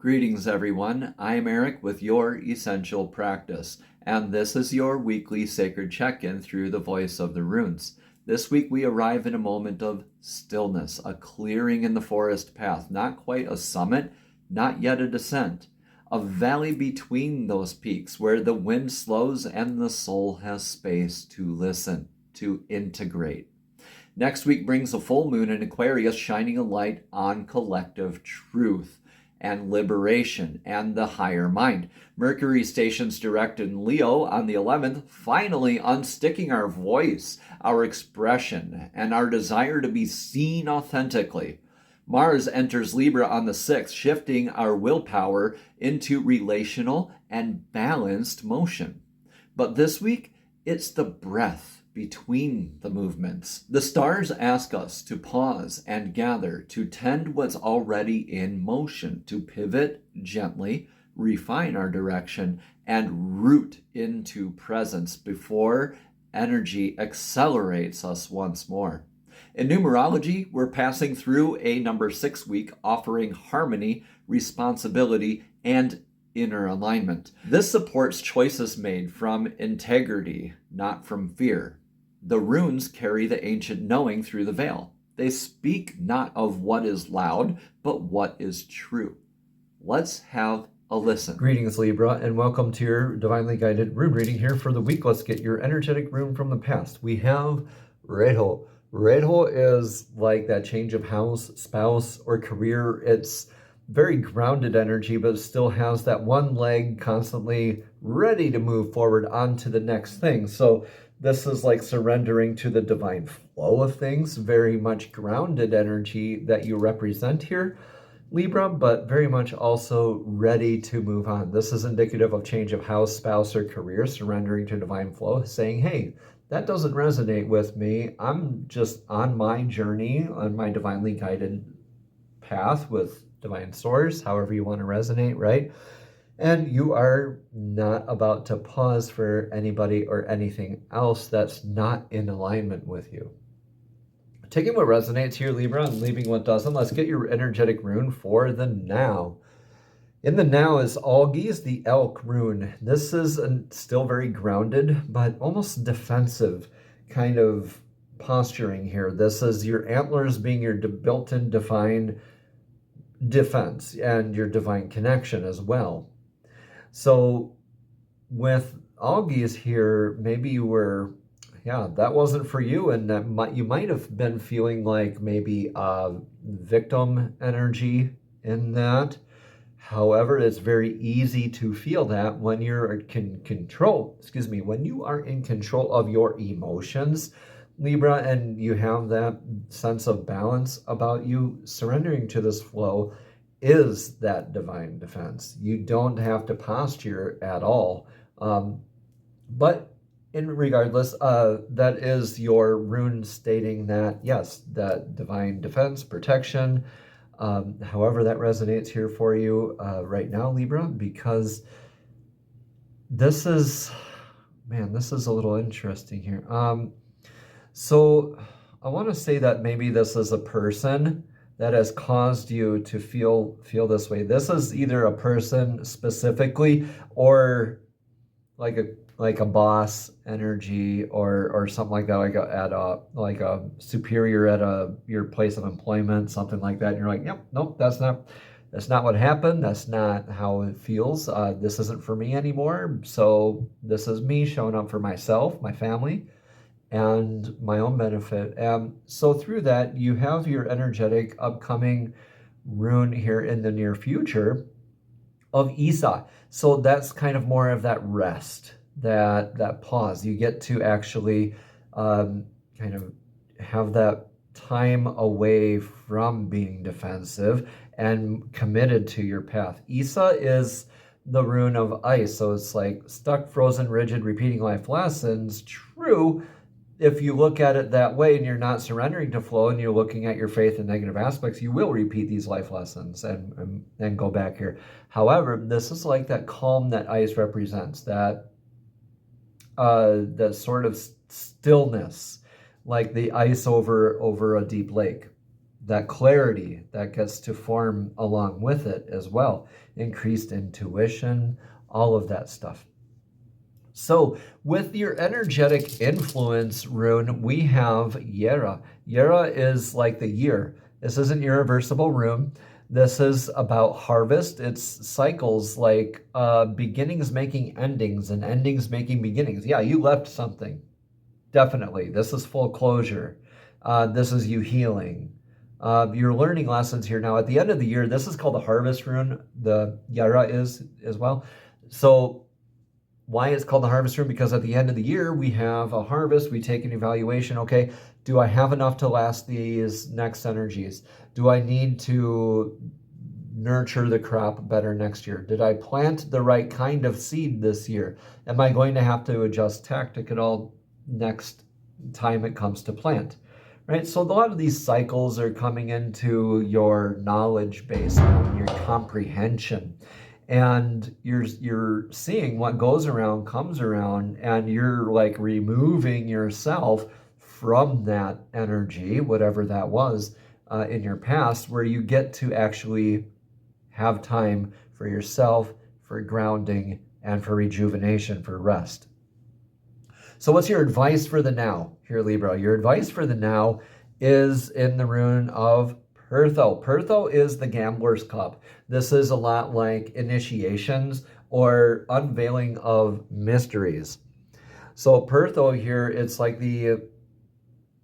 Greetings, everyone. I'm Eric with Your Essential Practice, and this is your weekly sacred check-in through the voice of the runes. This week we arrive in a moment of stillness, a clearing in the forest path, not quite a summit, not yet a descent, a valley between those peaks where the wind slows and the soul has space to listen, to integrate. Next week brings a full moon in Aquarius, shining a light on collective truth and liberation and the higher mind. Mercury stations direct in Leo on the 11th, finally unsticking our voice, our expression, and our desire to be seen authentically. Mars enters Libra on the 6th, shifting our willpower into relational and balanced motion. But this week, it's the breath between the movements. The stars ask us to pause and gather, to tend what's already in motion, to pivot gently, refine our direction, and root into presence before energy accelerates us once more. In numerology, we're passing through a number 6 week, offering harmony, responsibility, and inner alignment. This supports choices made from integrity, not from fear. The runes carry the ancient knowing through the veil. They speak not of what is loud, but what is true. Let's have a listen. Greetings, Libra, and welcome to your divinely guided rune reading here for the week. Let's get your energetic rune from the past. We have Reho. Reho is like that change of house, spouse, or career. It's very grounded energy, but it still has that one leg constantly ready to move forward on to the next thing. So this is like surrendering to the divine flow of things, very much grounded energy that you represent here, Libra, but very much also ready to move on. This is indicative of change of house, spouse, or career, surrendering to divine flow, saying, hey, that doesn't resonate with me. I'm just on my journey, on my divinely guided path with divine source, however you want to resonate, right? And you are not about to pause for anybody or anything else that's not in alignment with you. Taking what resonates here, Libra, and leaving what doesn't, let's get your energetic rune for the now. In the now is Algi's, the elk rune. This is still very grounded, but almost defensive kind of posturing here. This is your antlers being your built-in divine defense and your divine connection as well. So with Algi's here, maybe you were, that wasn't for you, and that you might have been feeling like maybe victim energy in that. However, it's very easy to feel that when you're when you are in control of your emotions, Libra, and you have that sense of balance about you. Surrendering to this flow is that divine defense. You don't have to posture at all. But regardless, that is your rune stating that, yes, that divine defense, protection, however that resonates here for you right now, Libra, because this is a little interesting here. So I want to say that maybe this is a person that has caused you to feel this way. This is either a person specifically, or like a boss energy, or something like that, like a superior at your place of employment, something like that. And you're like, yep, nope, that's not what happened. That's not how it feels. This isn't for me anymore. So this is me showing up for myself, my family, and my own benefit. And so through that, you have your energetic upcoming rune here in the near future of Isa. So that's kind of more of that rest, that pause. You get to actually kind of have that time away from being defensive and committed to your path. Isa is the rune of ice. So it's like stuck, frozen, rigid, repeating life lessons. True, if you look at it that way and you're not surrendering to flow and you're looking at your faith and negative aspects, you will repeat these life lessons and go back here. However, this is like that calm that ice represents, that sort of stillness, like the ice over a deep lake. that clarity that gets to form along with it as well. Increased intuition, all of that stuff. So with your energetic influence rune, we have Yera. Yera is like the year. This is an irreversible rune. This is about harvest. It's cycles like beginnings making endings and endings making beginnings. Yeah, you left something. Definitely. This is full closure. This is you healing. You're learning lessons here. Now, at the end of the year, this is called the harvest rune. The Yara is as well. So why it's called the harvest rune? Because at the end of the year, we have a harvest. We take an evaluation. Okay, do I have enough to last these next energies? Do I need to nurture the crop better next year? Did I plant the right kind of seed this year? Am I going to have to adjust tactic at all next time it comes to plant? Right? So a lot of these cycles are coming into your knowledge base now, your comprehension. And you're seeing what goes around comes around, and you're like removing yourself from that energy, whatever that was in your past, where you get to actually have time for yourself, for grounding, and for rejuvenation, for rest. So what's your advice for the now here, Libra? Your advice for the now is in the rune of Pertho. Pertho is the gambler's cup. This is a lot like initiations or unveiling of mysteries. So Pertho here, it's like the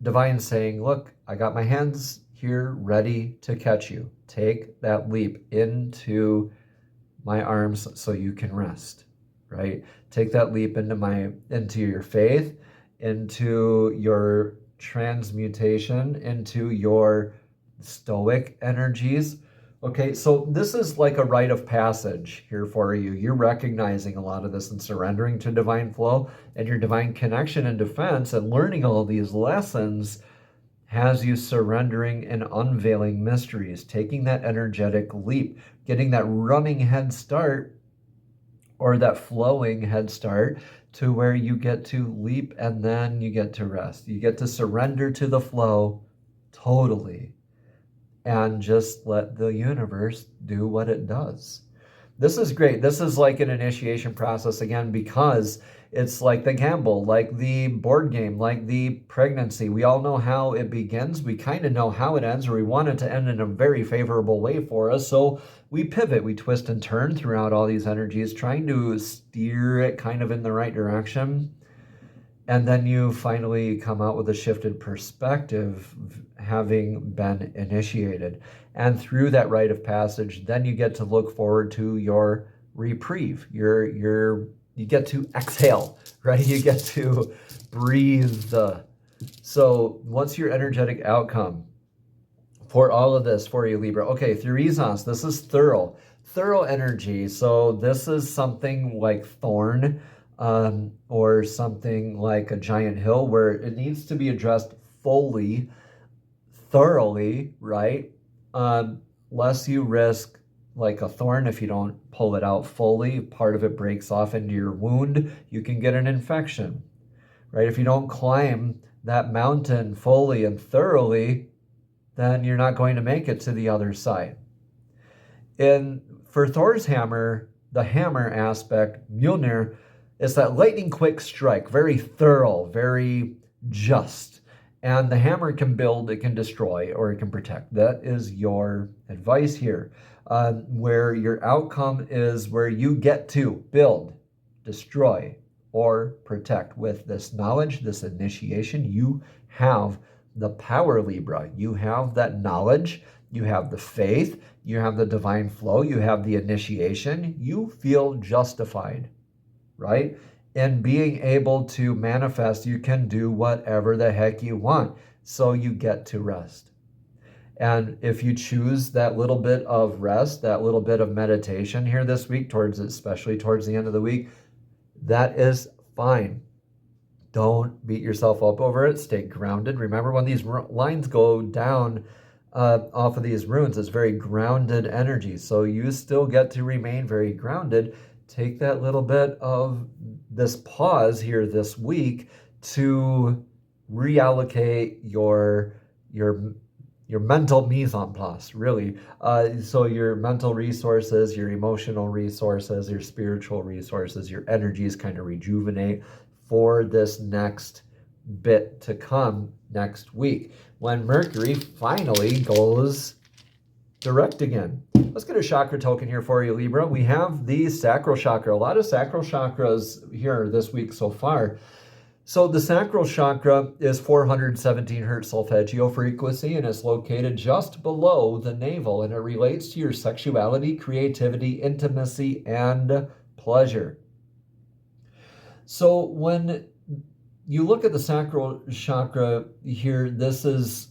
divine saying, look, I got my hands here ready to catch you. Take that leap into my arms so you can rest, right? Take that leap into your faith, into your transmutation, into your stoic energies. Okay, so this is like a rite of passage here for you. You're recognizing a lot of this and surrendering to divine flow, and your divine connection and defense and learning all of these lessons has you surrendering and unveiling mysteries, taking that energetic leap, getting that running head start or that flowing head start to where you get to leap and then you get to rest. You get to surrender to the flow totally and just let the universe do what it does. This is great. This is like an initiation process again, because it's like the gamble, like the board game, like the pregnancy. We all know how it begins. We kind of know how it ends, or we want it to end in a very favorable way for us. So we pivot, we twist and turn throughout all these energies, trying to steer it kind of in the right direction. And then you finally come out with a shifted perspective, having been initiated. And through that rite of passage, then you get to look forward to your reprieve. You get to exhale, right? You get to breathe. So what's your energetic outcome for all of this for you, Libra? Okay, Thurisans, this is thorough energy. So this is something like thorn, or something like a giant hill where it needs to be addressed fully, thoroughly, right? Lest you risk like a thorn, if you don't pull it out fully, part of it breaks off into your wound, you can get an infection, right? If you don't climb that mountain fully and thoroughly, then you're not going to make it to the other side. And for Thor's hammer, the hammer aspect, Mjolnir, is that lightning quick strike, very thorough, very just. And the hammer can build, it can destroy, or it can protect. That is your advice here. Where your outcome is where you get to build, destroy, or protect. With this knowledge, this initiation, you have the power, Libra. You have that knowledge, you have the faith, you have the divine flow, you have the initiation. You feel justified, right? And being able to manifest, you can do whatever the heck you want. So you get to rest. And if you choose that little bit of rest, that little bit of meditation here this week, especially towards the end of the week, that is fine. Don't beat yourself up over it. Stay grounded. Remember, when these lines go down off of these runes, it's very grounded energy. So you still get to remain very grounded. Take that little bit of this pause here this week to reallocate your your mental mise en place, really. So your mental resources, your emotional resources, your spiritual resources, your energies kind of rejuvenate for this next bit to come next week when Mercury finally goes direct again. Let's get a chakra token here for you, Libra. We have the sacral chakra. A lot of sacral chakras here this week so far. So the sacral chakra is 417 hertz solfeggio frequency, and it's located just below the navel, and it relates to your sexuality, creativity, intimacy, and pleasure. So when you look at the sacral chakra here, this is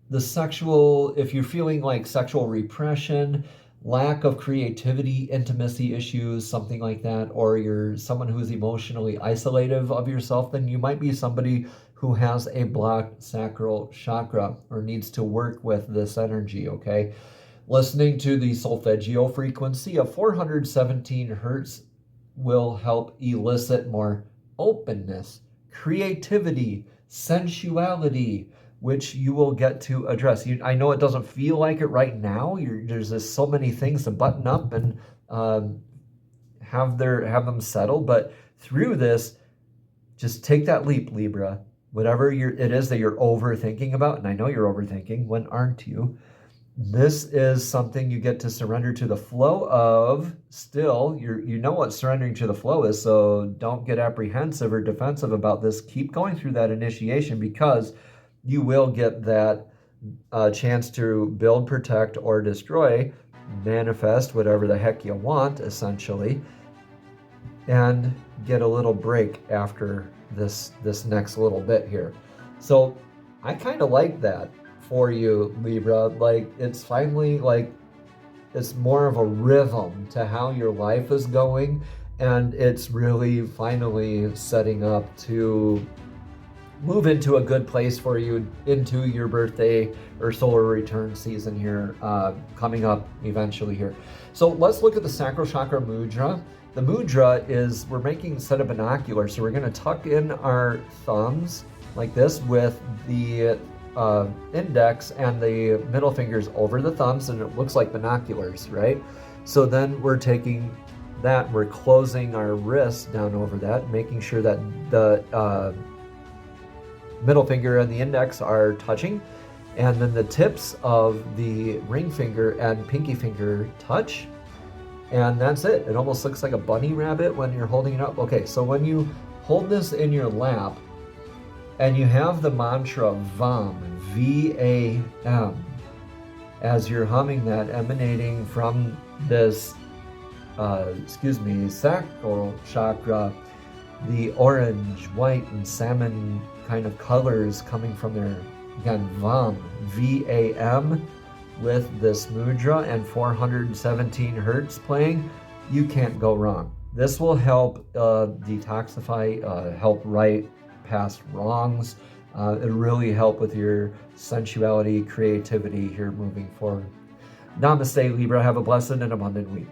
the sexual, if you're feeling like sexual repression, lack of creativity, intimacy issues, something like that, or you're someone who's emotionally isolative of yourself, then you might be somebody who has a blocked sacral chakra or needs to work with this energy, okay? Listening to the solfeggio frequency of 417 hertz will help elicit more openness, creativity, sensuality, which you will get to address. I know it doesn't feel like it right now. There's just so many things to button up and have them settle. But through this, just take that leap, Libra. Whatever it is that you're overthinking about, and I know you're overthinking, when aren't you? This is something you get to surrender to the flow of. Still, you know what surrendering to the flow is, so don't get apprehensive or defensive about this. Keep going through that initiation, because you will get that chance to build, protect, or destroy, manifest whatever the heck you want, essentially, and get a little break after this next little bit here. So I kind of like that for you, Libra. Like, it's finally, like, it's more of a rhythm to how your life is going, and it's really finally setting up to move into a good place for you into your birthday or solar return season here, coming up eventually here. So let's look at the sacral chakra mudra. The mudra is, we're making a set of binoculars. So we're going to tuck in our thumbs like this with the index and the middle fingers over the thumbs, and it looks like binoculars, right? So then we're taking that, we're closing our wrists down over that, making sure that the middle finger and the index are touching, and then the tips of the ring finger and pinky finger touch, and that's it. It almost looks like a bunny rabbit when you're holding it up. Okay, so when you hold this in your lap and you have the mantra VAM, V-A-M, as you're humming that, emanating from this sacral chakra, the orange, white, and salmon kind of colors coming from there. Again, VAM, V-A-M, with this mudra and 417 hertz playing, you can't go wrong. This will help detoxify, help right past wrongs. It'll really help with your sensuality, creativity here moving forward. Namaste, Libra. Have a blessed and abundant week.